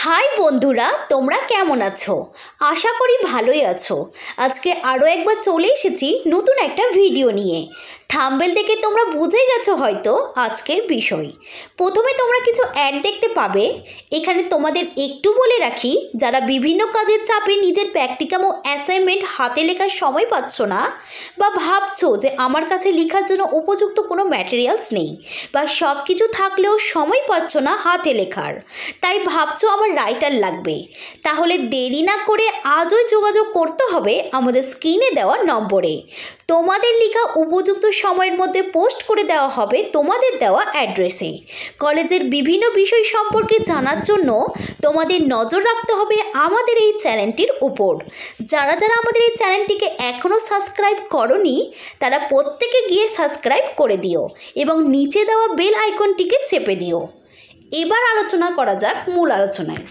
High বন্ধুরা, তোমরা কেমন আছো? আশা করি ভালোই আছো। আজকে আরও একবার চলে এসেছি নতুন একটা ভিডিও নিয়ে। থাম্বনেল দেখে তোমরা বুঝেই গেছো হয়তো আজকের বিষয়। প্রথমে তোমরা কিছু অ্যাড দেখতে পাবে। এখানে তোমাদের একটু বলে রাখি, যারা বিভিন্ন কাজের চাপে নিজের প্র্যাকটিকাম ও অ্যাসাইনমেন্ট হাতে লেখার সময় পাচ্ছ না, বা ভাবছো যে আমার কাছে লেখার জন্য উপযুক্ত কোনো ম্যাটেরিয়ালস নেই, বা সব কিছু থাকলেও সময় পাচ্ছ না হাতে লেখার, তাই ভাবছো আমার রাইটার লাগবে, তাহলে দেরি না করে আজই যোগাযোগ করতে হবে আমাদের স্ক্রিনে দেওয়া নম্বরে। তোমাদের লেখা উপযুক্ত সময়ের মধ্যে পোস্ট করে দেওয়া হবে তোমাদের দেওয়া অ্যাড্রেসে। কলেজের বিভিন্ন বিষয় সম্পর্কে জানার জন্য তোমাদের নজর রাখতে হবে আমাদের এই চ্যানেলটির উপর। যারা যারা আমাদের এই চ্যানেলটিকে এখনও সাবস্ক্রাইব করোনি, তারা প্রত্যেকে গিয়ে সাবস্ক্রাইব করে দিও এবং নিচে দেওয়া বেল আইকনটিকে চেপে দিও। এবার আলোচনা করা যাক মূল আলোচনায়।